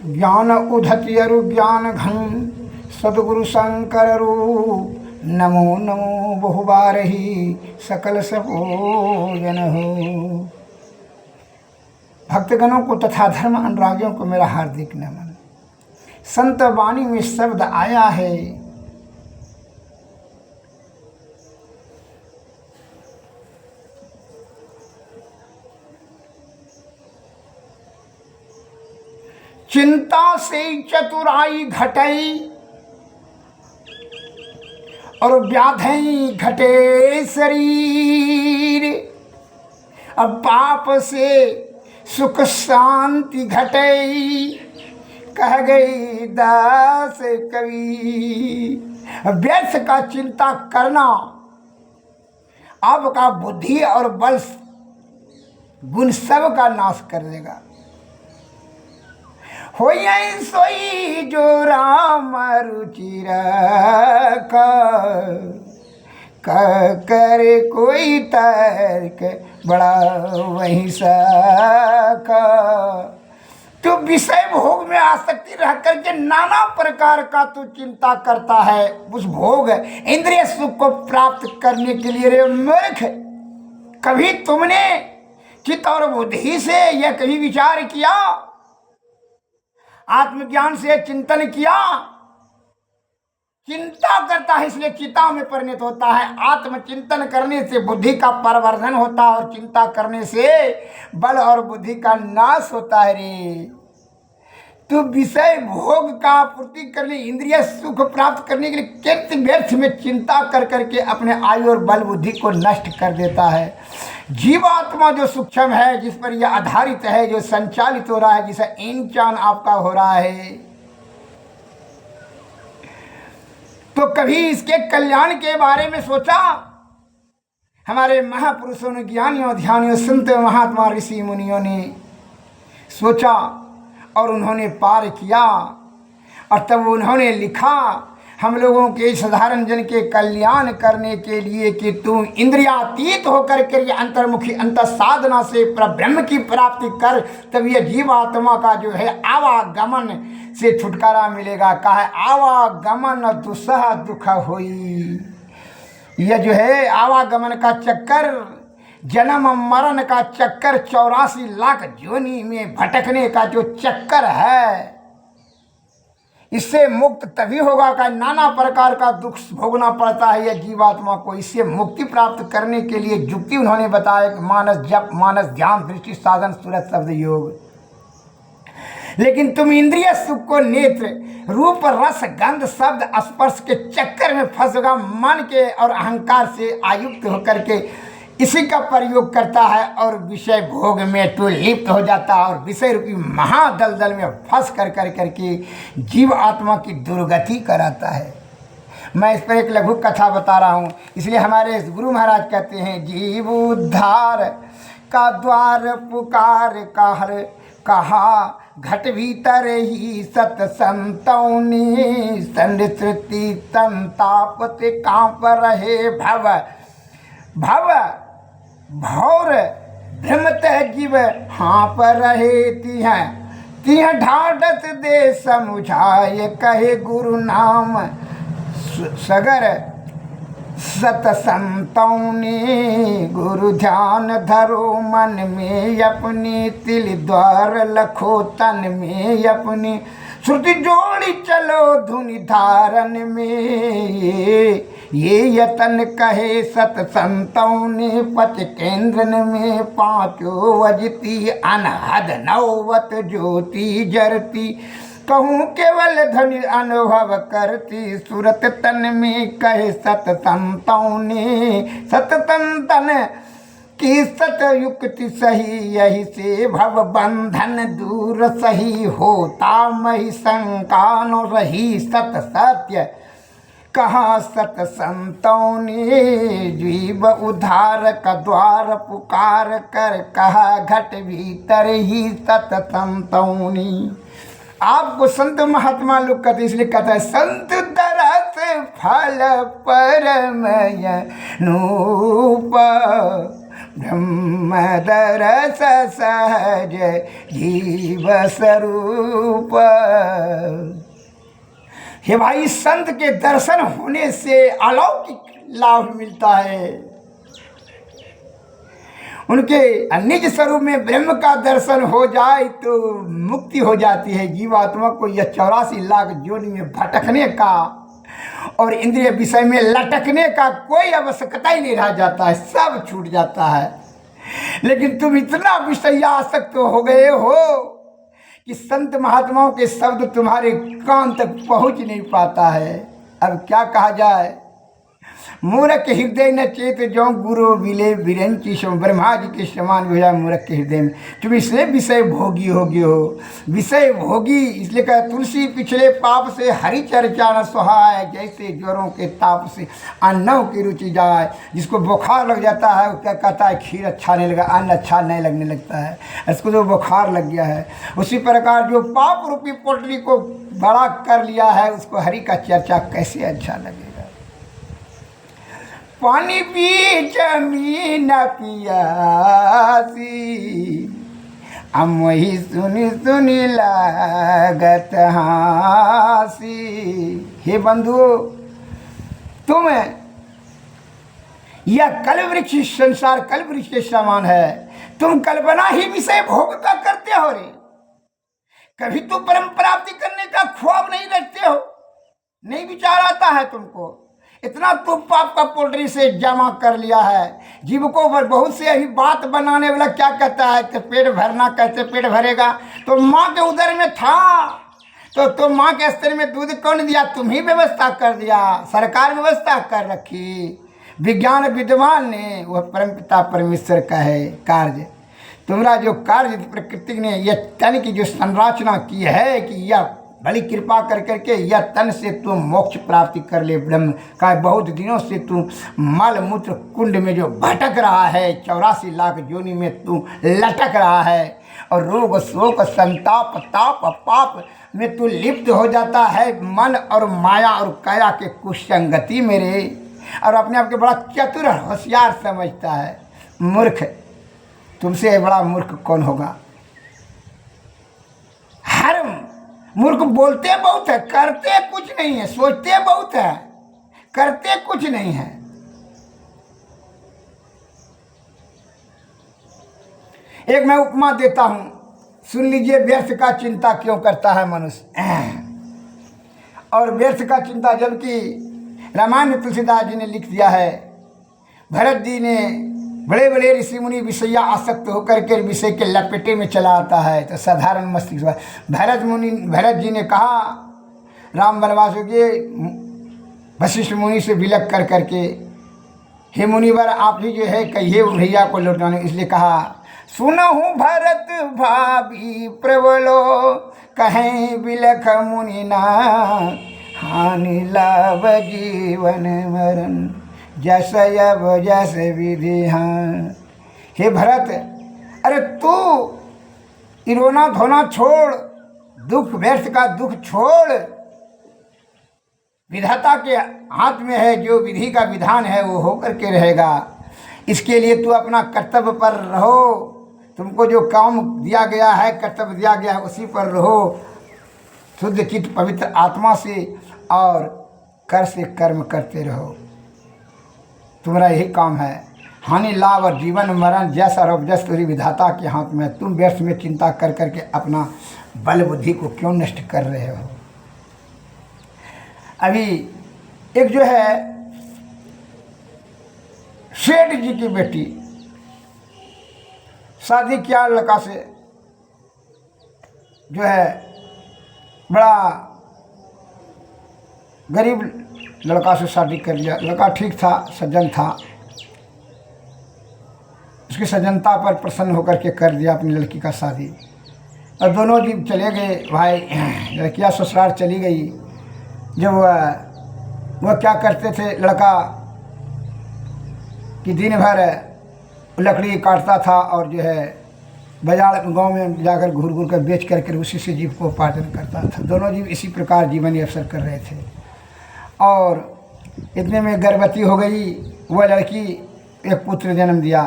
ज्ञान उधति अरु ज्ञान घन सदगुरु शंकर रूप। नमो नमो बहुबारही सकल सपोजन हो। भक्तगणों को तथा धर्म अनुरागियों को मेरा हार्दिक नमन। संत वाणी में शब्द आया है, चिंता से चतुराई घटई और व्याधि घटे शरीर। अब पाप से सुख शांति घटई कह गई दास कवि। व्यर्थ का चिंता करना आपका बुद्धि और बल गुण सब का नाश कर देगा। हो सोई जो राम रुचि कर कोई तर्क बड़ा वहीं सका। तो विषय भोग में आसक्ति रह करके नाना प्रकार का तो चिंता करता है। उस भोग इंद्रिय सुख को प्राप्त करने के लिए रे मूर्ख, कभी तुमने चित्त और बुद्धि से यह कभी विचार किया, आत्मज्ञान से चिंतन किया? चिंता करता है इसलिए चिंता में परिणत होता है। आत्मचिंतन करने से बुद्धि का परिवर्धन होता है और चिंता करने से बल और बुद्धि का नाश होता है रे। तो विषय भोग का पूर्ति करने, इंद्रिय सुख प्राप्त करने के लिए कित व्यर्थ में चिंता कर करके अपने आयु और बल बुद्धि को नष्ट कर देता है। जीवात्मा जो सूक्ष्म है, जिस पर यह आधारित है, जो संचालित हो रहा है, जिसे इंचान आपका हो रहा है, तो कभी इसके कल्याण के बारे में सोचा? हमारे महापुरुषों ने, ज्ञानियों, ध्यानियों, संत, महात्मा, ऋषि मुनियों ने सोचा और उन्होंने पार किया। और तब उन्होंने लिखा हम लोगों के साधारण जन के कल्याण करने के लिए कि तुम इंद्रियातीत होकर के ये अंतर्मुखी अंतर साधना से परब्रह्म की प्राप्ति कर, तब यह जीवात्मा का जो है आवागमन से छुटकारा मिलेगा। कहा आवागमन दुसह दुख होई। यह जो है आवागमन का चक्कर, जन्म मरण का चक्कर, 84 लाख योनि में भटकने का जो चक्कर है, इससे मुक्त तभी होगा कि नाना प्रकार का दुख भोगना पड़ता है यह जीवात्मा को। इससे मुक्ति प्राप्त करने के लिए युक्ति उन्होंने बताया कि मानस जप, मानस ध्यान, दृष्टि साधन, सूरत शब्द योग। लेकिन तुम इंद्रिय सुख को नेत्र, रूप, रस, गंध, शब्द, स्पर्श के चक्कर में फंसोगा। मन के और अहंकार से आयुक्त होकर के इसी का प्रयोग करता है और विषय भोग में तो लिप्त हो जाता है और विषय रूपी महादलदल में फंस कर करके जीव आत्मा की दुर्गति कराता है। मैं इस पर एक लघु कथा बता रहा हूँ। इसलिए हमारे गुरु महाराज कहते हैं, जीव उद्धार का द्वार पुकार कहर कहा, घट भीतर ही सत संतौनी, संस्कृति संताप से कांप रहे भव भव भौर भ्रमत जीव हाँप रहे तिह ढाढ़त दे समुझाए कहे गुरु नाम सगर सत संतौनी। गुरु ध्यान धरो मन में अपनी, तिल द्वार लखो तन में अपनी, श्रुति जोड़ी चलो धुनि धारण में। ये यतन कहे सत संतौनी, पच केंद्रन में पांचों वजती, अनहद नौवत ज्योति जरती, कहूँ केवल ध्वनि अनुभव करती, सुरत तन में कहे सत संतौनी। सत तन की सत युक्ति सही, यही से भव बंधन दूर सही, होता मही शंका न रही सत सत्य कहा सत संतौनी। जीव उद्धार का द्वार पुकार कर कहा, घट भीतर ही सत संतौनी। आपको संत महात्मा लोग कहते, इसलिए कहता है संत दरस फल परमय नूप, ब्रह्म दरस सहज जीव स्वरूप। हे भाई, संत के दर्शन होने से अलौकिक लाभ मिलता है। उनके निज स्वरूप में ब्रह्म का दर्शन हो जाए तो मुक्ति हो जाती है। जीवात्मा को यह 84 लाख जोनि में भटकने का और इंद्रिय विषय में लटकने का कोई आवश्यकता ही नहीं रह जाता है, सब छूट जाता है। लेकिन तुम इतना विषयासक्त हो गए हो कि संत महात्माओं के शब्द तुम्हारे कान तक पहुंच नहीं पाता है। अब क्या कहा जाए। मूर्ख हृदय न चेत जो गुरु विले विरंची सम। ब्रह्मा जी के समान हो जाए मूर्ख के हृदय में। तुम इसलिए विषय भोगी हो गए हो, विषय भोगी। इसलिए कहा तुलसी पिछले पाप से हरि चर्चा न सुहाए, जैसे ज्वरों के ताप से अन्नों की रुचि जाए। जिसको बुखार लग जाता है वो क्या कहता है, खीर अच्छा नहीं लगा, अन्न अच्छा नहीं लगने लगता है। इसको जो बुखार लग गया है, उसी प्रकार जो पाप रूपी पोटली को बड़ा कर लिया है उसको हरि का चर्चा कैसे अच्छा लगेगा। पानी पी जमीन पियासी, हम वही सुनी सुनी लागत हासी। हे बंधु, तुम यह कल्पवृक्ष, संसार कल्पवृक्ष के समान है। तुम कल्पना ही विषय भोग का करते हो रे। कभी तो परम प्राप्ति करने का ख्वाब नहीं रखते हो, नहीं विचार आता है तुमको। इतना तुम पाप का पोटरी से जमा कर लिया है। जीव को बहुत से अभी बात बनाने वाला क्या कहता है कि पेट भरना, कैसे पेट भरेगा। तो माँ के उदर में था तो माँ के स्तर में दूध कौन दिया, तुम ही व्यवस्था कर दिया, सरकार व्यवस्था कर रखी। विज्ञान विद्वान ने, वह परमपिता परमेश्वर का है कार्य। तुम्हारा जो कार्य प्रकृति ने यह तन की जो संरचना की है कि यह बड़ी कृपा कर करके यह तन से तुम मोक्ष प्राप्ति कर ले। ब्रह्म का बहुत दिनों से तुम मल मूत्र कुंड में जो भटक रहा है, 84 लाख योनि में तू लटक रहा है और रोग शोक संताप ताप पाप में तू लिप्त हो जाता है। मन और माया और काया के कुसंगति मेरे, और अपने आप के बड़ा चतुर होशियार समझता है। मूर्ख, तुमसे बड़ा मूर्ख कौन होगा। हर मूर्ख बोलते बहुत है, करते कुछ नहीं है। सोचते बहुत है, करते कुछ नहीं है। एक मैं उपमा देता हूं, सुन लीजिए। व्यर्थ का चिंता क्यों करता है मनुष्य। और व्यर्थ का चिंता, जबकि रामायण में तुलसीदास जी ने लिख दिया है। भरत जी ने, बड़े बड़े ऋषि मुनि विषया आसक्त होकर के विषय के लपेटे में चला आता है तो साधारण मस्तिष्क। भरत जी ने कहा राम वनवास हो गए, वशिष्ठ मुनि से विलक कर करके, हे मुनिवर आप ही जो है कहिए भैया को लौटाने। इसलिए कहा सुनहु भरत भाभी प्रबलो, कहें विलख मुनिना, हानि लाभ जीवन मरण, जस अब जस विधि। हाँ हे भरत, अरे तू रोना धोना छोड़, दुख व्यर्थ का दुख छोड़। विधाता के हाथ में है, जो विधि का विधान है वो होकर के रहेगा। इसके लिए तू अपना कर्तव्य पर रहो। तुमको जो काम दिया गया है, कर्तव्य दिया गया है, उसी पर रहो शुद्ध चित्त पवित्र आत्मा से, और कर से कर्म करते रहो। तुम्हारा यही काम है। हानि लाभ और जीवन मरण जस और जस तुरी विधाता के हाथ में। तुम व्यर्थ में चिंता कर करके अपना बल बुद्धि को क्यों नष्ट कर रहे हो। अभी एक जो है सेठ जी की बेटी शादी किया लड़का से, जो है बड़ा गरीब लड़का से शादी कर लिया। लड़का ठीक था, सज्जन था, उसकी सज्जनता पर प्रसन्न होकर के कर दिया अपनी लड़की का शादी। और दोनों जी चले गए भाई। लड़कियां ससुराल चली गई। जब वह क्या करते थे, लड़का कि दिन भर लकड़ी काटता था और जो है बाजार गांव में जाकर घूर घूर कर बेच करके उसी से जीव को उपार्जन करता था। दोनों जीव इसी प्रकार जीवन अवसर कर रहे थे। और इतने में गर्भवती हो गई वह लड़की, एक पुत्र जन्म दिया।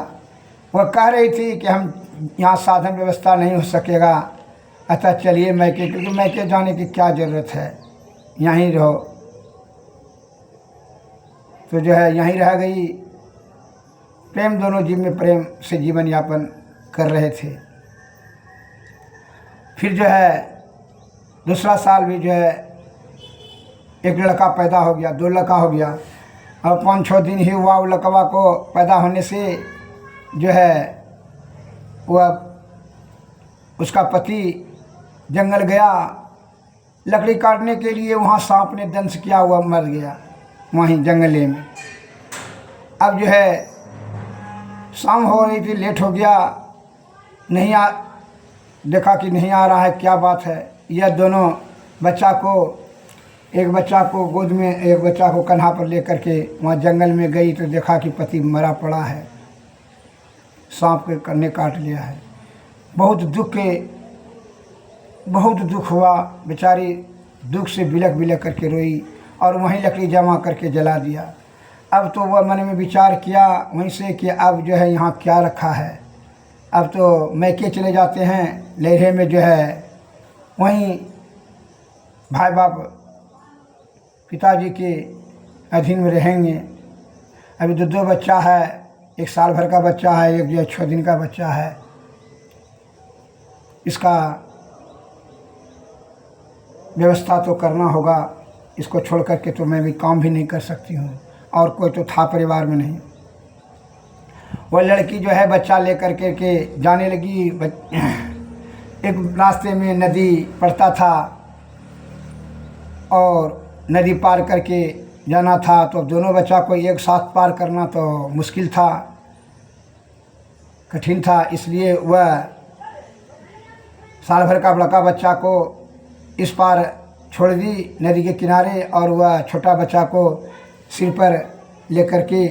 वह कह रही थी कि हम यहाँ साधन व्यवस्था नहीं हो सकेगा, अतः चलिए मैके, क्योंकि मैके जाने की क्या ज़रूरत है, यहीं रहो। तो जो है यहीं रह गई। प्रेम, दोनों जीव में प्रेम से जीवन यापन कर रहे थे। फिर जो है दूसरा साल भी जो है एक लड़का पैदा हो गया, 2 लड़का हो गया। अब 5-6 दिन ही हुआ वो लड़कवा को पैदा होने से जो है वह उसका पति जंगल गया लकड़ी काटने के लिए, वहाँ सांप ने दंश किया, हुआ मर गया वहीं जंगले में। अब जो है शाम हो रही थी, लेट हो गया, नहीं आ देखा कि नहीं आ रहा है, क्या बात है। यह दोनों बच्चा को, एक बच्चा को गोद में, एक बच्चा को कंधा पर लेकर के वहाँ जंगल में गई तो देखा कि पति मरा पड़ा है, सांप के कन्ने काट लिया है। बहुत दुख हुआ, बेचारी दुख से बिलख बिलख करके रोई और वहीं लकड़ी जमा करके जला दिया। अब तो वह मन में विचार किया वहीं से कि अब जो है यहाँ क्या रखा है, अब तो मैके चले जाते हैं, लहरे में जो है वहीं भाई बाप पिताजी के अधीन में रहेंगे। अभी 2 बच्चा है, 1 साल भर का बच्चा है, एक जो है 6 दिन का बच्चा है। इसका व्यवस्था तो करना होगा, इसको छोड़ करके तो मैं भी काम भी नहीं कर सकती हूँ, और कोई तो था परिवार में नहीं। वह लड़की जो है बच्चा लेकर के जाने लगी। एक रास्ते में नदी पड़ता था और नदी पार करके जाना था, तो दोनों बच्चा को एक साथ पार करना तो मुश्किल था, कठिन था। इसलिए वह साल भर का बड़का बच्चा को इस पार छोड़ दी नदी के किनारे, और वह छोटा बच्चा को सिर पर लेकर के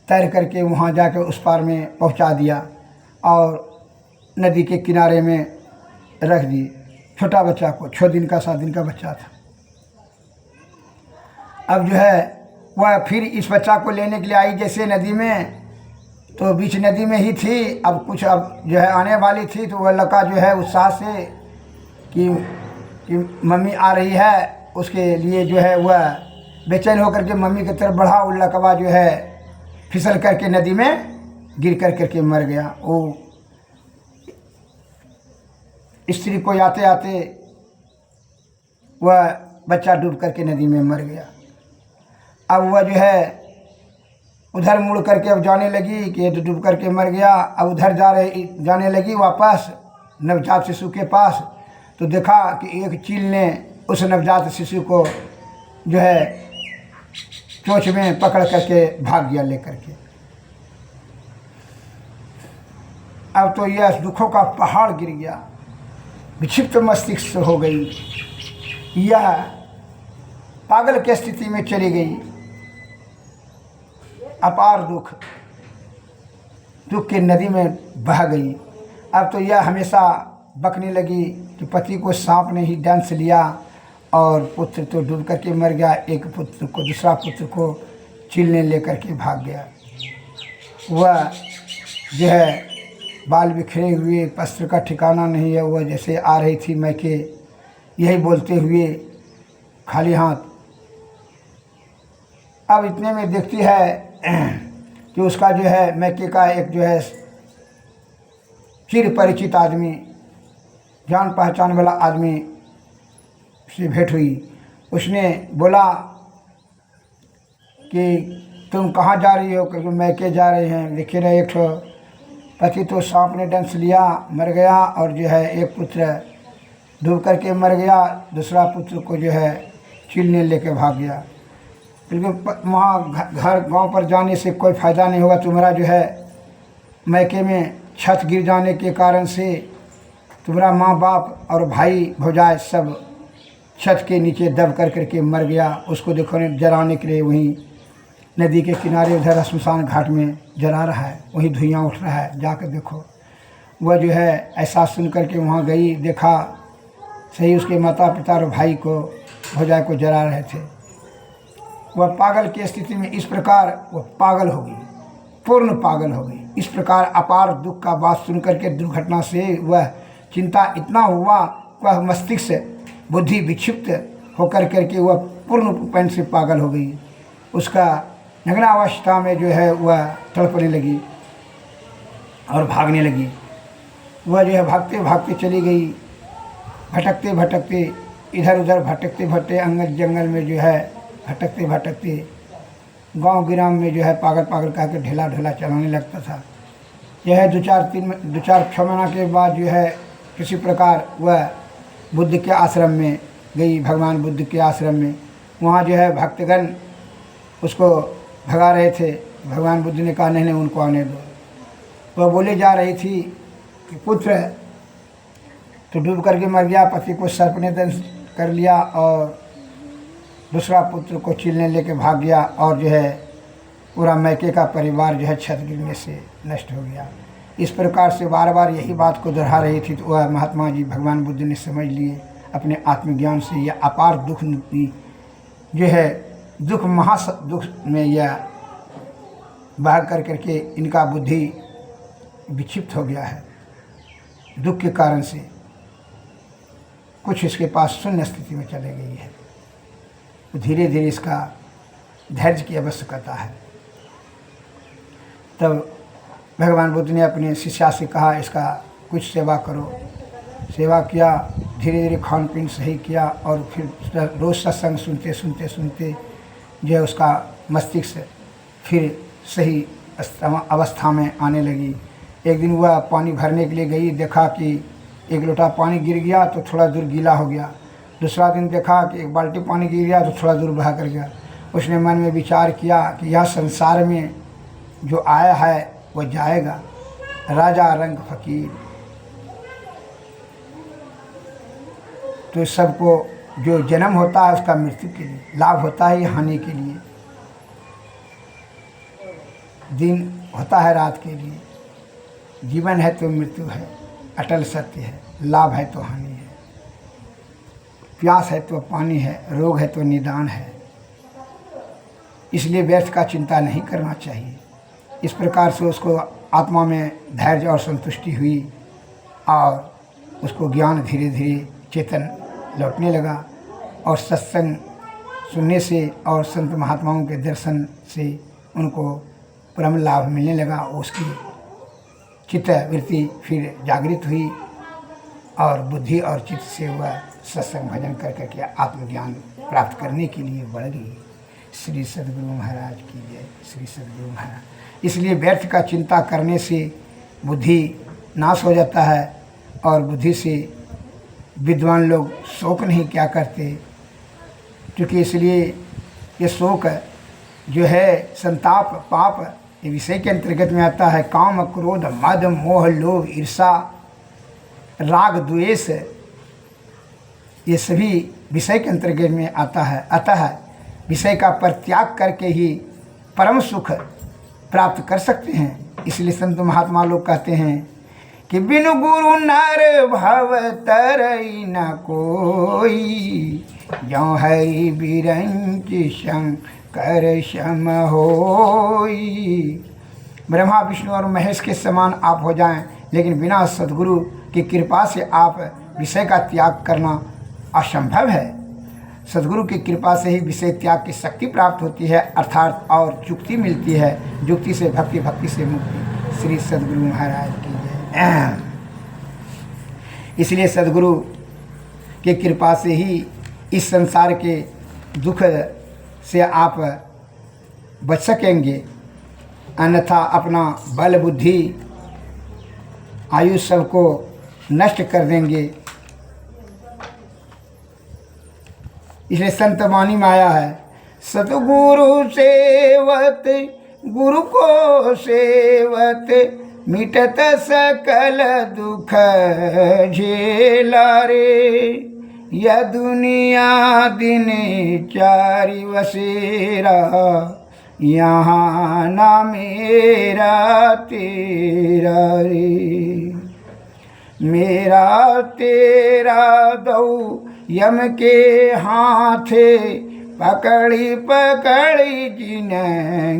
तैर करके वहाँ जाकर उस पार में पहुँचा दिया और नदी के किनारे में रख दी छोटा बच्चा को। 6 दिन का 7 दिन का बच्चा था। अब जो है वह फिर इस बच्चा को लेने के लिए आई जैसे नदी में, तो बीच नदी में ही थी। अब कुछ अब जो है आने वाली थी, तो वह लड़का जो है उत्साह से कि मम्मी आ रही है, उसके लिए जो है वह बेचैन होकर के मम्मी की तरफ बढ़ा। वो लड़कवा जो है फिसल करके नदी में गिर करके मर गया। वो स्त्री को आते आते वह बच्चा डूब करके नदी में मर गया। अब वह जो है उधर मुड़ करके अब जाने लगी कि ये डूब करके मर गया। अब उधर जाने लगी वापस नवजात शिशु के पास, तो देखा कि एक चील ने उस नवजात शिशु को जो है चोंच में पकड़ करके भाग गया लेकर के। अब तो यह दुखों का पहाड़ गिर गया, विक्षिप्त मस्तिष्क हो गई, यह पागल की स्थिति में चली गई। अपार दुख की नदी में बह गई। अब तो यह हमेशा बकने लगी कि पति को सांप ने ही डंस लिया और पुत्र तो डूब करके मर गया, एक पुत्र को, दूसरा पुत्र को चील ने लेकर के भाग गया। वह जो है बाल बिखरे हुए, वस्त्र का ठिकाना नहीं है, वह जैसे आ रही थी मैके, यही बोलते हुए खाली हाथ। अब इतने में देखती है कि उसका जो है मैके का एक जो है चिर परिचित आदमी, जान पहचान वाला आदमी से भेंट हुई। उसने बोला कि तुम कहाँ जा रही हो? क्योंकि मैके जा रहे हैं। देखिए ना, एक ठो पति तो सांप ने डंस लिया, मर गया, और जो है एक पुत्र डूब करके मर गया, दूसरा पुत्र को जो है चील ने लेके भाग गया। क्योंकि वहाँ घर गांव पर जाने से कोई फ़ायदा नहीं होगा। तुम्हारा जो है मैके में छत गिर जाने के कारण से तुम्हारा माँ बाप और भाई भौजाई सब छत के नीचे दब करके मर गया। उसको देखो जलाने के लिए वहीं नदी के किनारे उधर शमशान घाट में जला रहा है, वहीं धुआं उठ रहा है, जाकर देखो। वह जो है ऐसा सुन करके वहाँ गई, देखा सही उसके माता पिता और भाई को, भौजाई को जला रहे थे। वह पागल की स्थिति में इस प्रकार वह पागल हो गई, पूर्ण पागल हो गई। इस प्रकार अपार दुख का बात सुनकर के दुर्घटना से वह चिंता इतना हुआ, वह मस्तिष्क बुद्धि विक्षिप्त होकर करके वह पूर्ण रूपेण से पागल हो गई। उसका नग्नावस्था में जो है वह तड़पने लगी और भागने लगी। वह जो है भागते भागते चली गई, भटकते भटकते इधर उधर भटकते भटकते अंगल जंगल में जो है भटकते भटकते गांव गिराम में जो है पागल पागल कह के ढेला ढेला चलाने लगता था। यह है दो चार 6 महीना के बाद जो है किसी प्रकार वह बुद्ध के आश्रम में गई, भगवान बुद्ध के आश्रम में। वहाँ जो है भक्तगण उसको भगा रहे थे। भगवान बुद्ध ने कहा नहीं नहीं उनको आने दो। वह बोले जा रही थी कि पुत्र तो डूब करके मर गया, पति को सर्प ने दंश कर लिया और दूसरा पुत्र को चीलने लेके भाग गया और जो है पूरा मैके का परिवार जो है छत गिरने से नष्ट हो गया। इस प्रकार से बार बार यही बात को दोहरा रही थी। तो वह महात्मा जी भगवान बुद्ध ने समझ लिए अपने आत्मज्ञान से, यह अपार दुख जो है दुख महादुख में यह बह कर करके इनका बुद्धि विक्षिप्त हो गया है। दुख के कारण से कुछ इसके पास शून्य स्थिति में चले गई है। तो धीरे धीरे इसका धैर्य की आवश्यकता है। तब भगवान बुद्ध ने अपने शिष्या से कहा इसका कुछ सेवा करो। सेवा किया, धीरे धीरे खान पीन सही किया और फिर रोज़ सत्संग सुनते सुनते सुनते जो है उसका मस्तिष्क फिर सही अवस्था में आने लगी। एक दिन वह पानी भरने के लिए गई, देखा कि एक लोटा पानी गिर गया तो थोड़ा दूर गीला हो गया। दूसरा दिन देखा कि एक बाल्टी पानी गिर गया तो थोड़ा दूर बहा कर गया। उसने मन में विचार किया कि यह संसार में जो आया है वह जाएगा, राजा रंग फकीर। तो सबको जो जन्म होता है उसका मृत्यु के लिए, लाभ होता है हानि के लिए, दिन होता है रात के लिए, जीवन है तो मृत्यु है, अटल सत्य है, लाभ है तो हानि है, प्यास है तो पानी है, रोग है तो निदान है। इसलिए व्यर्थ का चिंता नहीं करना चाहिए। इस प्रकार से उसको आत्मा में धैर्य और संतुष्टि हुई और उसको ज्ञान धीरे धीरे चेतन लौटने लगा और सत्संग सुनने से और संत महात्माओं के दर्शन से उनको परम लाभ मिलने लगा। उसकी चित्त वृत्ति फिर जागृत हुई और बुद्धि और चित्त से वह सत्संग भजन कर करके आत्मज्ञान प्राप्त करने के लिए बढ़ गई। श्री सद्गुरु महाराज की जय। श्री सद्गुरु महाराज। इसलिए व्यर्थ का चिंता करने से बुद्धि नाश हो जाता है और बुद्धि से विद्वान लोग शोक नहीं क्या करते, क्योंकि इसलिए ये शोक जो है संताप पाप ये विषय के अंतर्गत में आता है। काम क्रोध मद मोह लोभ ईर्षा राग द्वेष ये सभी विषय के अंतर्गत में आता है। अतः विषय का परित्याग करके ही परम सुख प्राप्त कर सकते हैं। इसलिए संत महात्मा लोग कहते हैं कि बिनु गुरु नर भव तरई न कोई, जौ हरि बिरंच शंकर सम होई। ब्रह्मा विष्णु और महेश के समान आप हो जाएं, लेकिन बिना सद्गुरु की कृपा से आप विषय का त्याग करना असंभव है। सद्गुरु की कृपा से ही विषय त्याग की शक्ति प्राप्त होती है, अर्थात और युक्ति मिलती है। युक्ति से भक्ति, भक्ति से मुक्ति। श्री सद्गुरु महाराज की जय। इसलिए सद्गुरु की कृपा से ही इस संसार के दुख से आप बच सकेंगे, अन्यथा अपना बल बुद्धि आयु सबको नष्ट कर देंगे। इसलिए संत वाणी में आया है, सतगुरु सेवत गुरु को सेवत, मिटत सकल दुख झेला रे। यह दुनिया दिन चारि बसेरा, यहाँ ना मेरा तेरा रे। मेरा तेरा दऊ यम के हाथे, पकड़ी पकड़ी जिन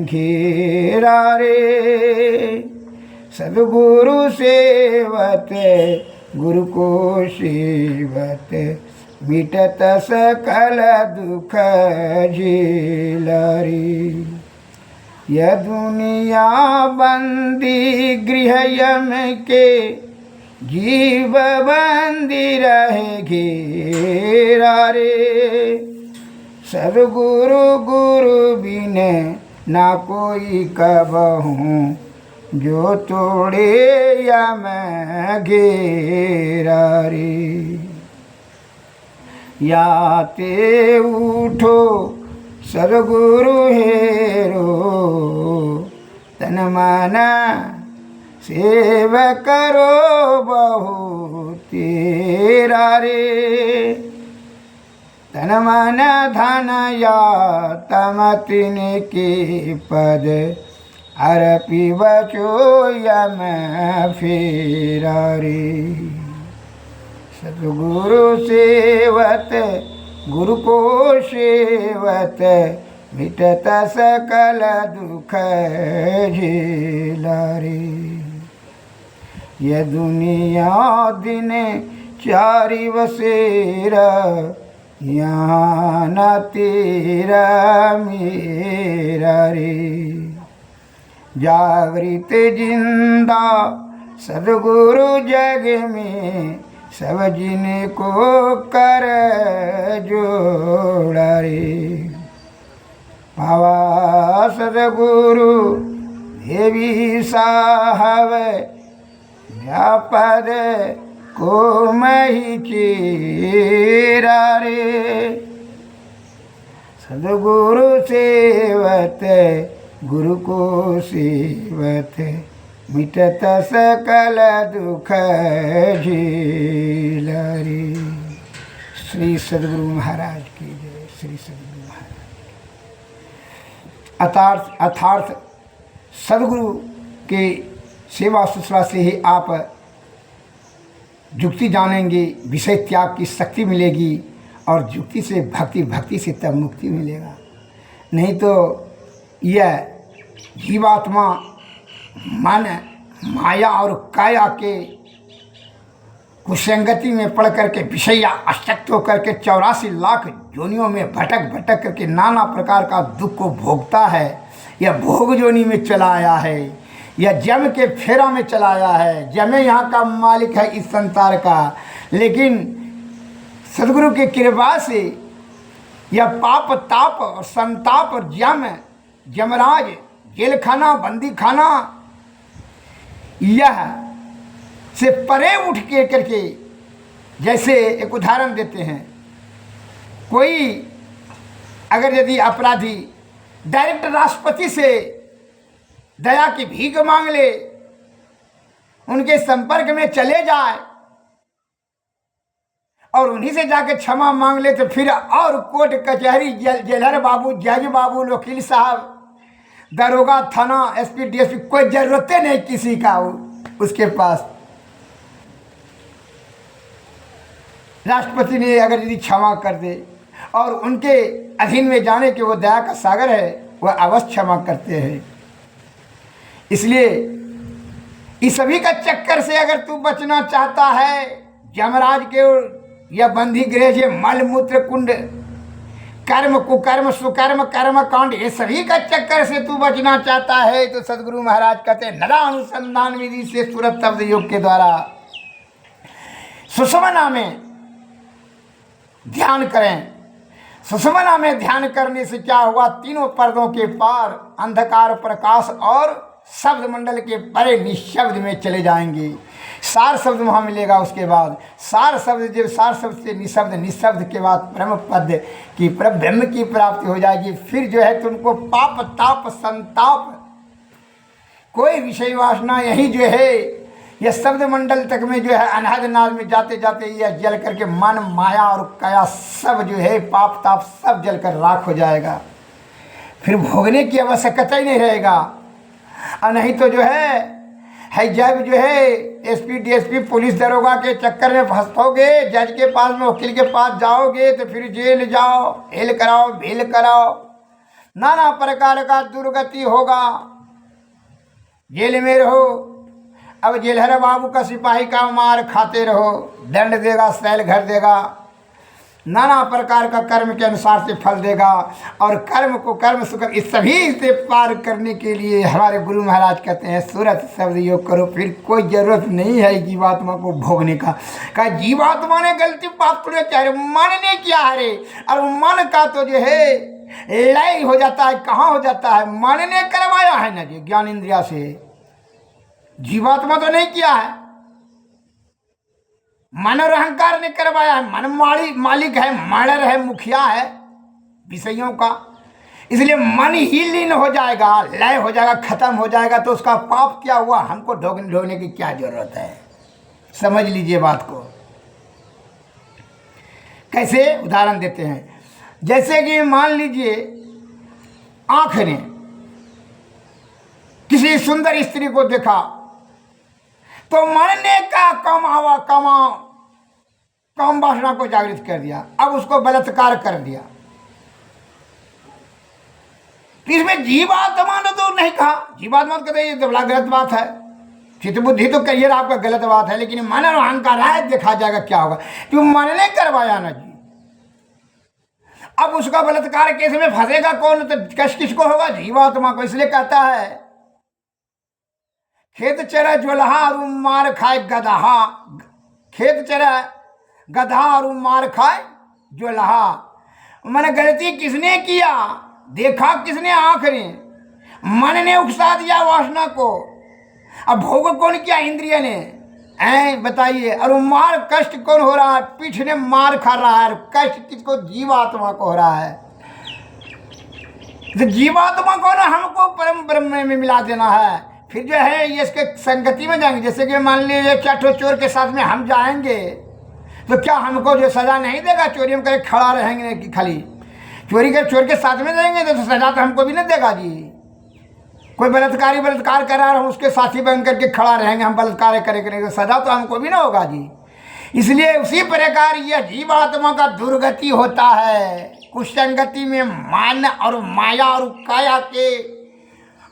घेरा रे। सद्गुरु सेवत गुरु को सेवत मिटत सकल दुख झेलरी। यह दुनिया बंदी गृह यम के जीव बंदी रहे घेरा रे। सद्गुरु गुरु बिन ना कोई कबहूँ जो तोड़े यम घेरा रे। याते उठो सद्गुरु हेरो तन मन सेव करो बहु तेरा रे। तन मन धन या तमतिन के पद अर्पि बचो यम फेरा रे। सद्गुरु सेवत गुरु को सेवत मिटत सकल दुख झेला रे। यह दुनिया दिन चारि बसेरा यहाँ न तेरा मेरा रे। जागृत जिंदा सद्गुरु जग में सब जिन को कर जोड़ा रे। पावा सद्गुरु देवी साहब व्यापद को मही चेरा रे। सद्गुरु सेवत गुरु को सेवत मिटत सकल दुख झेला रे। श्री सद्गुरु महाराज की जय। श्री सद्गुरु महाराज अर्थार्थ सद्गुरु के सेवा शुश्रूषा से ही आप जुक्ति जानेंगे, विषय त्याग की शक्ति मिलेगी और जुक्ति से भक्ति, भक्ति से तब मुक्ति मिलेगा। नहीं तो यह जीवात्मा मन माया और काया के कुसंगति में पड़ करके विषय आसक्त होकर के 84 लाख जोनियों में भटक भटक करके नाना प्रकार का दुख को भोगता है। यह भोग जोनी में चला आया है, यह जम के फेरा में चला आया है। जमे यहाँ का मालिक है इस संसार का, लेकिन सद्गुरु की कृपा से यह पाप ताप और संताप और जमराज जेल खाना बंदी खाना यह से परे उठ के करके, जैसे एक उदाहरण देते हैं, कोई अगर यदि अपराधी डायरेक्ट राष्ट्रपति से दया की भीख मांग ले, उनके संपर्क में चले जाए और उन्हीं से जाके क्षमा मांग ले, तो फिर और कोर्ट कचहरी जेलर बाबू, जज बाबू, वकील साहब, दरोगा, थाना, एसपी, डीएसपी, कोई जरूरत नहीं किसी का उसके पास। राष्ट्रपति ने अगर यदि क्षमा कर दे और उनके अधीन में जाने के वो दया का सागर है, वह अवश्य क्षमा करते हैं। इसलिए इस सभी का चक्कर से अगर तू बचना चाहता है, जमराज के या बंदी गृह से मल मूत्र कुंड, कर्म कुकर्म सुकर्म कर्म कांड, ये सभी का चक्कर से तू बचना चाहता है, तो सद्गुरु महाराज कहते हैं नरा अनुसंधान विधि से सूरत शब्द योग के द्वारा सुषुम्ना में ध्यान करें। सुषुम्ना में ध्यान करने से क्या हुआ, तीनों पर्दों के पार अंधकार प्रकाश और शब्द मंडल के परे निशब्द में चले जाएंगे। सार शब्द वहाँ मिलेगा। उसके बाद सार शब्द, जब सार शब्द से निशब्द, निशब्द के बाद परम पद की ब्रह्म की प्राप्ति हो जाएगी। फिर जो है तुमको पाप ताप संताप कोई विषय वासना यही जो है यह शब्द मंडल तक में जो है अनहद नाद में जाते जाते यह जल करके मन माया और काया सब जो है पाप ताप सब जल कर राख हो जाएगा। फिर भोगने की आवश्यकता ही नहीं रहेगा। और नहीं तो जो है जब जो है एसपी डीएसपी पुलिस दरोगा के चक्कर में फंसोगे, जज के पास में वकील के पास जाओगे, तो फिर जेल जाओ, हेल कराओ, भेल कराओ, नाना प्रकार का दुर्गति होगा। जेल में रहो, अब जेलहरा बाबू का सिपाही का मार खाते रहो, दंड देगा, सैल घर देगा, नाना प्रकार का कर्म के अनुसार से फल देगा। और कर्म को कर्म सुख इस सभी से पार करने के लिए हमारे गुरु महाराज कहते हैं सूरत शब्द योग करो, फिर कोई जरूरत नहीं है जीवात्मा को भोगने का। कहा जीवात्मा ने गलती पाप थोड़े चाहे मन ने किया है रे, और मन का तो जो है लय हो जाता है, कहाँ हो जाता है, मन ने करवाया है ना जी ज्ञान इंद्रिया से, जीवात्मा तो नहीं किया है, मन और अहंकार ने करवाया है। मन मालिक है, मानर है, मुखिया है विषयों का, इसलिए मन ही लीन हो जाएगा, लय हो जाएगा, खत्म हो जाएगा, तो उसका पाप क्या हुआ, हमको ढोने की क्या जरूरत है। समझ लीजिए बात को। कैसे उदाहरण देते हैं, जैसे कि मान लीजिए आंख ने किसी सुंदर स्त्री को देखा तो मन ने का काम वासना को जागृत कर दिया, अब उसको बलात्कार कर दिया। तो इसमें जीवात्मा ने तो नहीं कहा, जीवात्मा तो कहते ये तो बड़ा गलत बात है, चित्त बुद्धि तो करियर आपका गलत बात है, लेकिन मन और अहंकार है, देखा जाएगा क्या होगा, क्यों मन ने करवाया ना जी। अब उसका बलात्कार केस में फंसेगा कौन, तो कष्ट किसको होगा, जीवात्मा को। इसलिए कहता है खेत चरा ज्वलहा और मार खाए गदहा, खेत चरा गधा और मार खाए ज्वलहा। मैंने गलती किसने किया, देखा किसने, आंख ने, मन ने उकसा दिया वासना को, अब भोग कौन किया, इंद्रिय ने, बताइए। और मार कष्ट कौन हो रहा है, पीठ ने मार खा रहा है, कष्ट किसको, जीवात्मा को हो रहा है। तो जीवात्मा को ना हमको परम ब्रह्म में मिला देना है, फिर जो है ये इसके संगति में जाएंगे। जैसे कि मान लीजिए क्या चोर के साथ में हम जाएंगे तो क्या हमको जो सजा नहीं देगा, चोरी हम करके खड़ा रहेंगे कि खाली चोरी के चोर के साथ में जाएंगे तो सजा तो हमको भी नहीं देगा जी। कोई बलात्कार कर रहा है, हम उसके साथी बन करके खड़ा रहेंगे, हम बलात्कार करेंगे तो सजा तो हमको भी ना होगा जी। इसलिए उसी प्रकार यह जीवात्मा का दुर्गति होता है, कुसंगति में मान और माया और काया के,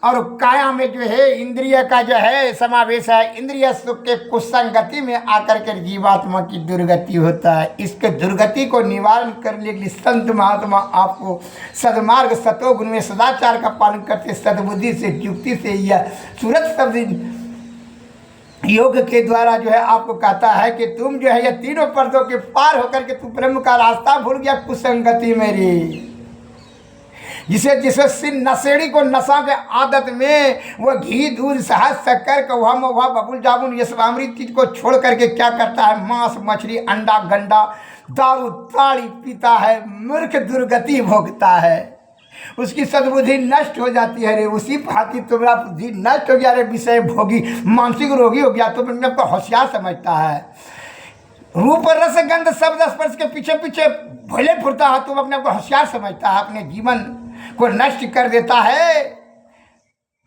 और काया में जो है इंद्रिय का जो है समावेश है, इंद्रिय सुख के कुसंगति में आकर के जीवात्मा की दुर्गति होता है। इसके दुर्गति को निवारण करने के लिए संत महात्मा आपको सद्मार्ग सतोगुण में सदाचार का पालन करते, सद्बुद्धि से, युक्ति से, यह सूरत शब्द योग के द्वारा जो है आपको कहता है कि तुम जो है ये तीनों पर्दों के पार होकर के तू ब्रह्म का रास्ता भूल गया कुसंगति मेरी। जिसे नशेड़ी को नशा के आदत में वह घी दूध शहद शक्कर कौवा महुआ बबुल जामुन ये सब अमृत चीज को छोड़ करके क्या करता है, मांस मछली अंडा गंडा दारू ताड़ी पीता है, मूर्ख दुर्गति भोगता है, उसकी सद्बुद्धि नष्ट हो जाती है रे। उसी भांति तुम्हारा बुद्धि नष्ट हो गया रे, विषय भोगी मानसिक रोगी हो गया, तो अपने को होशियार समझता है, रूप रस गंध शब्द स्पर्श के पीछे पीछे भोले फुरता है, तुम अपने को होशियार समझता है, अपने जीवन को नष्ट कर देता है,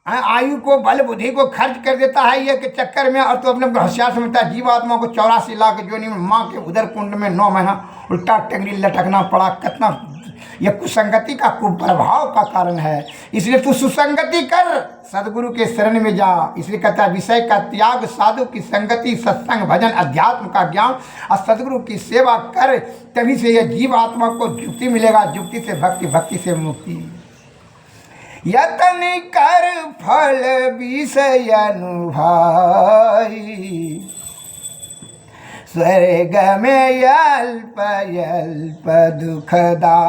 आयु को बल बुद्धि को खर्च कर देता है ये के चक्कर में, और तो अपने को होशियार समझता है। जीवात्मा को 84 लाख योनि में माँ के उदर कुंड में 9 महीना उल्टा टंगड़ी लटकना पड़ा, कितना यह कुसंगति का कुप्रभाव का कारण है। इसलिए तू सुसंगति कर, सदगुरु के शरण में जा। इसलिए कहता है विषय का त्याग, साधु की संगति, सत्संग भजन, अध्यात्म का ज्ञान और सदगुरु की सेवा कर, तभी से यह जीवात्मा को युक्ति मिलेगा, युक्ति से भक्ति, भक्ति से मुक्ति। यतन कर फल विषय अनुभवाई, स्वर्ग में अल्प अल्प दुखदाई।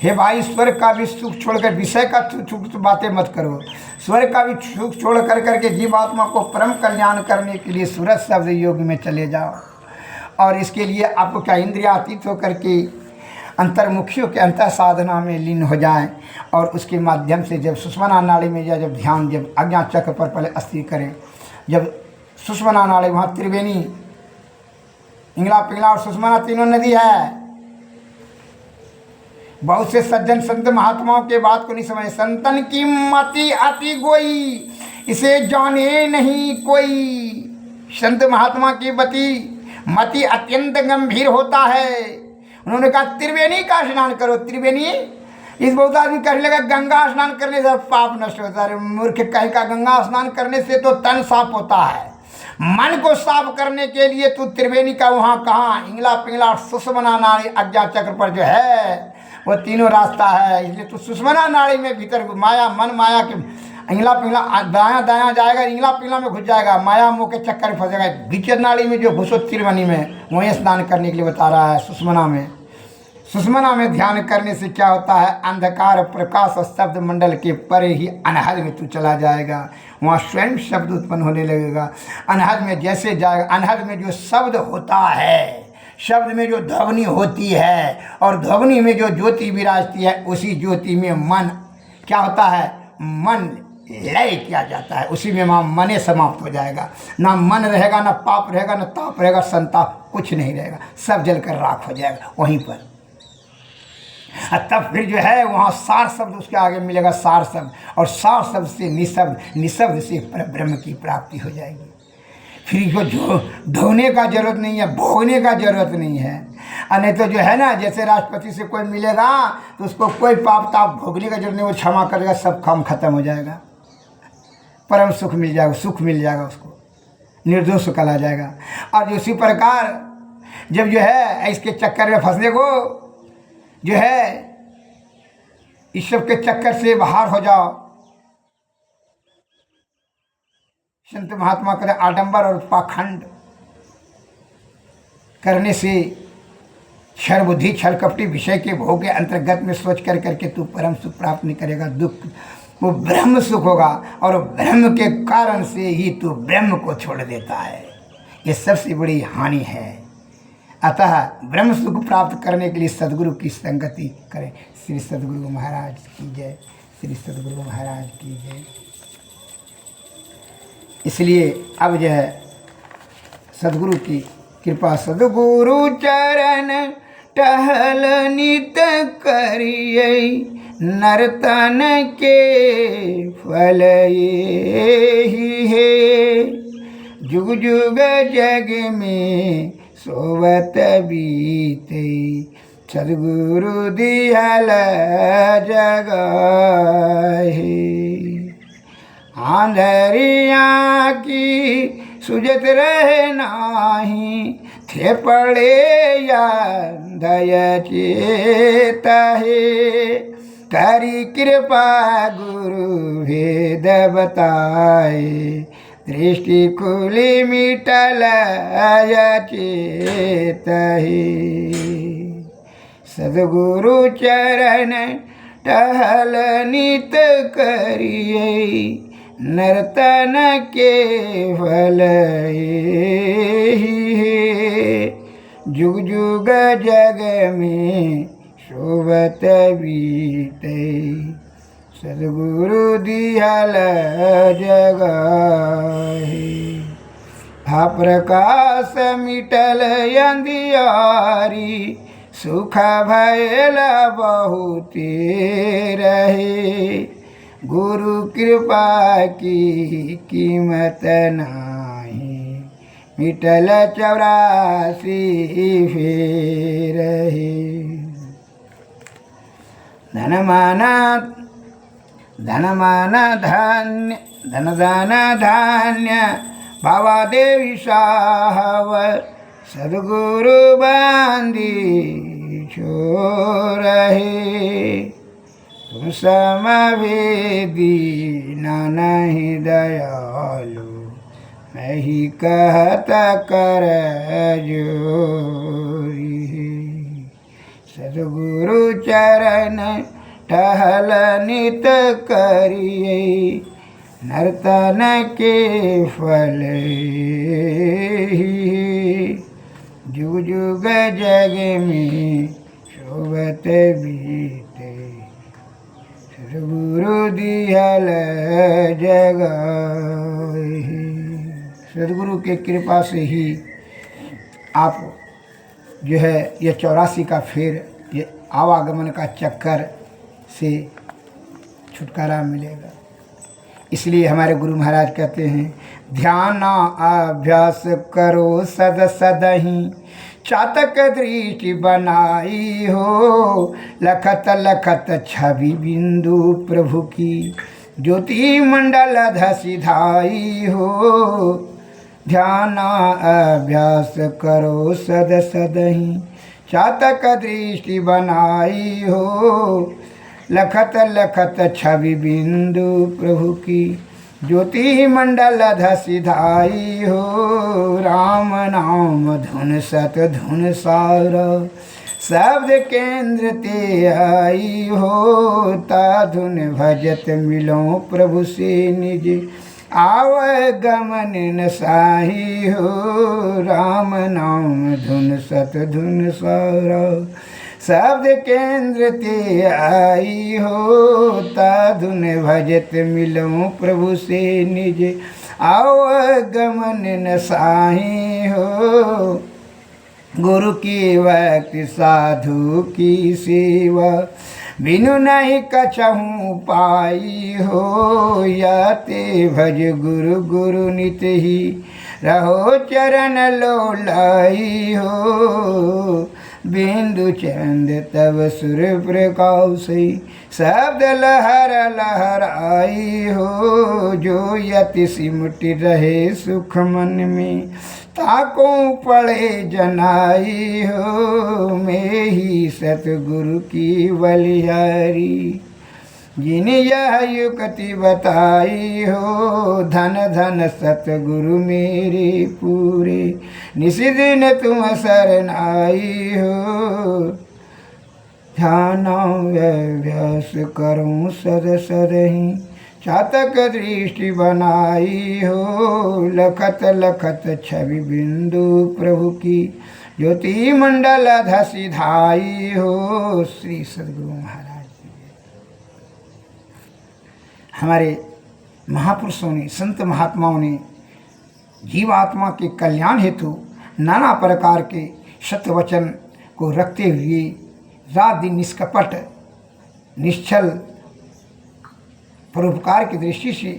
हे भाई, स्वर्ग का भी सुख छोड़कर विषय का सुख बातें मत करो, स्वर्ग का भी सुख छोड़ करके जीवात्मा को परम कल्याण करने के लिए सूरत शब्द योग में चले जाओ। और इसके लिए आपको क्या इंद्रियातीत होकर के अंतर्मुखियों के अंतर साधना में लीन हो जाएं, और उसके माध्यम से जब सुषुम्ना नाड़ी में या जब ध्यान, जब आज्ञा चक्र पर पहले अस्थिर करें, जब सुषुम्ना नाड़ी, वहाँ त्रिवेणी, इंगला पिंगला और सुषुम्ना तीनों नदी है। बहुत से सज्जन संत महात्माओं के बात को नहीं समझे, संतन की मति अति गोई, इसे जाने नहीं कोई। संत महात्मा की मति अत्यंत गंभीर होता है। उन्होंने कहा त्रिवेणी का स्नान करो, त्रिवेणी इस बहुत आदमी कहने लगा गंगा स्नान करने से पाप नष्ट होता है। मूर्ख कहीं का, गंगा स्नान करने से तो तन साफ होता है। मन को साफ करने के लिए तू त्रिवेणी का वहाँ कहाँ इंगला पिंगला सुषमना नाड़ी अज्ञा चक्र पर जो है वो तीनों रास्ता है। इसलिए तू सुषमना नाड़ी में भीतर माया मन माया के इंगला पिंगला दायां दायां जाएगा, इंगला पिंगला में घुस जाएगा, माया मोह के चक्कर में फंसेगा। बीच नाड़ी में जो घुसो त्रिवेणी में, वहीं स्नान करने के लिए बता रहा है। सुषमना में, सुषमना में ध्यान करने से क्या होता है, अंधकार प्रकाश और शब्द मंडल के परे ही अनहद में तू चला जाएगा। वहाँ स्वयं शब्द उत्पन्न होने लगेगा। अनहद में जैसे जाएगा, अनहद में जो शब्द होता है, शब्द में जो ध्वनि होती है और ध्वनि में जो ज्योति विराजती है, उसी ज्योति में मन क्या होता है, मन लय किया जाता है। उसी में वहाँ मने समाप्त हो जाएगा। ना मन रहेगा, ना पाप रहेगा, ना ताप रहेगा, संताप कुछ नहीं रहेगा, सब जलकर राख हो जाएगा वहीं पर। तब फिर जो है वहाँ सार शब्द उसके आगे मिलेगा, सार शब्द, और सार शब्द से निशब्द, निशब्द से ब्रह्म की प्राप्ति हो जाएगी। फिर जो ढोने का जरूरत नहीं है, भोगने का जरूरत नहीं है। नहीं तो जो है ना, जैसे राष्ट्रपति से कोई मिलेगा तो उसको कोई पाप ताप भोगने का जरूरत नहीं, वो क्षमा करेगा, सब काम खत्म हो जाएगा, परम सुख मिल जाएगा, सुख मिल जाएगा, उसको निर्दोष कहा जाएगा। और इसी प्रकार जब जो है इसके चक्कर में फंसने को जो है, इस सब के चक्कर से बाहर हो जाओ। संत महात्मा कहते आडंबर और पाखंड करने से क्षर बुद्धि छल कपटी विषय के भोग के अंतर्गत में सोच कर करके तू परम सुख प्राप्त नहीं करेगा, दुख वो ब्रह्म सुख होगा। और ब्रह्म के कारण से ही तू ब्रह्म को छोड़ देता है। ये सबसे बड़ी हानि है। अतः ब्रह्म सुख प्राप्त करने के लिए सद्गुरु की संगति करें। श्री सद्गुरु महाराज की जय, श्री सद्गुरु महाराज की जय। इसलिए अब जो है सद्गुरु की कृपा, सद्गुरु चरण टहल नित करिए, नर्तन के फल ये है, जुग जुग जग में सोवत बीते, सद्गुरु दिहल जगह है। आंधरिया की सुजत रहे नाही, थे पड़े या दया चेत है, करी कृपा गुरु भेद बताए, दृष्टि खुली मिटल चेत है। सद्गुरु चरण टहल नित करिए, नर्तन के फल ये है, जुग जुग जग में शोभत बीते, सद्गुरु दिहल जगह है। हा प्रकाश मिटल अंधियारी, सुख भयल बहुते रहे, गुरु कृपा की कीमत नाही, मिटल 84 फेर है। धन धान्य बाबा देवी साहब, सद्गुरु बांधी छोर है, तुम समवेदी नहीं दयालु, मैं ही कहता कर जोरी। सद्गुरु चरण टहल नित करिए, नर्तन के फल ही, जुग जुग जग में शोभत बीते, सद्गुरु दिहल जगह। सद्गुरु के कृपा से ही आप जो है ये 84 का फेर, ये आवागमन का चक्कर से छुटकारा मिलेगा। इसलिए हमारे गुरु महाराज कहते हैं, ध्यान अभ्यास करो सद सदहि, चातक दृष्टि बनाई हो, लखत लखत छवि बिंदु प्रभु की, ज्योति मंडल धसि धाई हो, ध्याना अभ्यास करो सद सदहि, चातक दृष्टि बनाई हो, लखत लखत छवि बिंदु प्रभु की, ज्योति मंडल धसि धाई हो, राम नाम धुन सत धुन सार, शब्द केंद्र ते आई हो, ता धुन भजत मिलो प्रभु से निज, आव गमन न साही हो, राम नाम धुन सत धुन सार, शब्द केंद्र ते आई हो, ता धुन भजत मिलो प्रभु से निज, आओ गमन न साही हो, गुरु की भक्ति साधु की सेवा, बिनु नहीं कछहु पाई हो, या ते भज गुरु गुरु नित ही, रहो चरण लो लाई हो, बिंदु चंद तब सुर प्रकाशई, शब्द लहर लहर आई हो, जो यति सिमट रहे सुख मन में, ताको पड़े जनाई हो, मैं ही सतगुरु की बलिहारी, जिन यह युक्ति बताई हो, धन धन सतगुरु मेरे पूरे, निशिदिन तुम शरण आई हो, ध्यानाभ्यास करूं सद सदहि, चातक दृष्टि बनाई हो, लखत लखत छवि बिंदु प्रभु की, ज्योति मंडल धसि धाई हो। श्री सद्गुरु महाराज हमारे महापुरुषों ने, संत महात्माओं ने जीवात्मा के कल्याण हेतु नाना प्रकार के सत्य वचन को रखते हुए रात दिन निष्कपट निश्चल परोपकार की दृष्टि से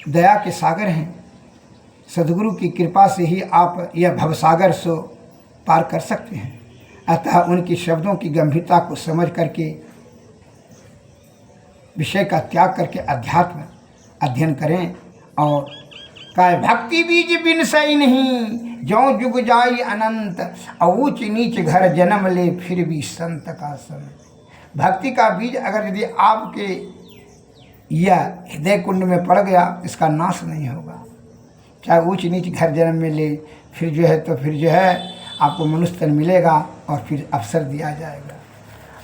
दया के सागर हैं। सद्गुरु की कृपा से ही आप यह भवसागर से पार कर सकते हैं। अतः उनके शब्दों की गंभीरता को समझ करके विषय का त्याग करके अध्यात्म अध्ययन करें। और काय भक्ति बीज बिन सही नहीं, ज्यों जुग जाई अनंत, ऊंच नीच घर जन्म ले फिर भी संत का संत। भक्ति का बीज अगर यदि आपके यह हृदय कुंड में पड़ गया, इसका नाश नहीं होगा। चाहे ऊंच नीच घर जन्म में ले, फिर जो है तो फिर जो है आपको मनुष्य तन मिलेगा और फिर अवसर दिया जाएगा।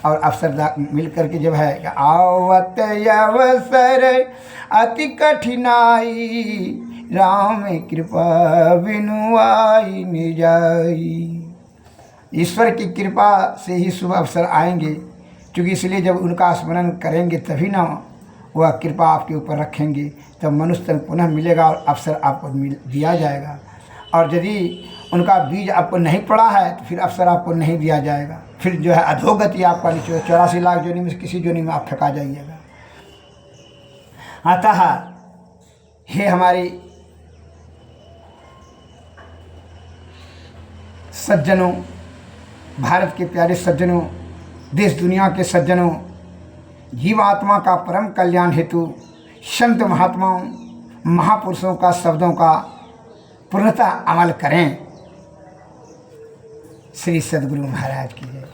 और अवसर मिल करके जब है आवत अवसर अति कठिनाई, राम कृपा बिनु आई निजाई। ईश्वर की कृपा से ही शुभ अवसर आएंगे, क्योंकि इसलिए जब उनका स्मरण करेंगे तभी ना वह कृपा आपके ऊपर रखेंगे, तब मनुष्य तन पुनः मिलेगा और अवसर आपको दिया जाएगा। और यदि उनका बीज आपको नहीं पड़ा है तो फिर अवसर आपको नहीं दिया जाएगा। फिर जो है अधोगति आपका नीचे 84 लाख जोनी में किसी जोनी में आप फेंका जाइएगा। अतः हे हमारे सज्जनों, भारत के प्यारे सज्जनों, देश दुनिया के सज्जनों, जीवात्मा का परम कल्याण हेतु संत महात्माओं महापुरुषों का शब्दों का पूर्णतः अमल करें। श्री सद्गुरु महाराज की जय।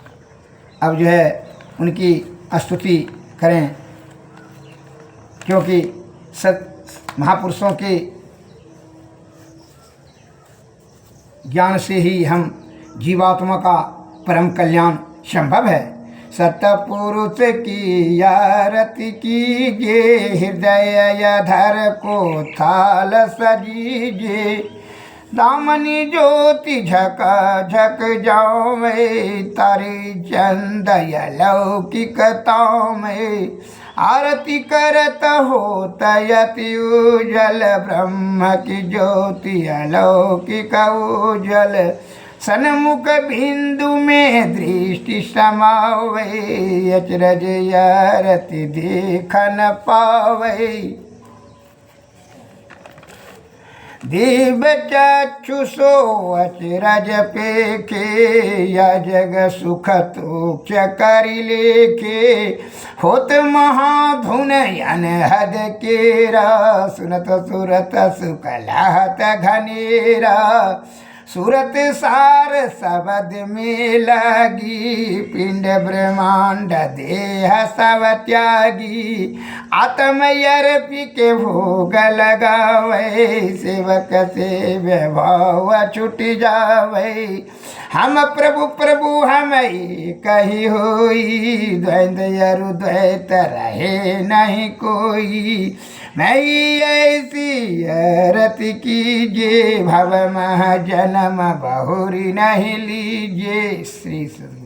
अब जो है उनकी स्तुति करें, क्योंकि महापुरुषों के ज्ञान से ही हम जीवात्मा का परम कल्याण संभव है। सतपुरुष की आरती कीजे, हृदय धर को थाल सजीजे, दामनी ज्योति झक झक जावे, तारी चंदय लौकिकताओं में, आरती करत हो तयति उजल, ब्रह्म की ज्योति अलौकिक उजल, सन्मुख बिंदु में दृष्टि समावे, अचरज आरती देख न पावे, दिव्य चक्षु सो अचरज पेखे, या जग सुख तोक्ष करि लेखे। होत महाधुन अनहद केरा, सुनत सुरत सुख लहत घनेरा। सूरत सार शब्द में लगी, पिंड ब्रह्मांड देह सब त्यागी। आत्म अर्पी के भोग लगावे, सेवक से वैभव छुट जावे। हम प्रभु प्रभु हम कही होई, द्वैत अरु द्वैत रहे नहीं कोई। मैं ऐसी रति कीजिए, भव मह जन्म बहुरी नहीं लीजिए। श्री सद्गुरु।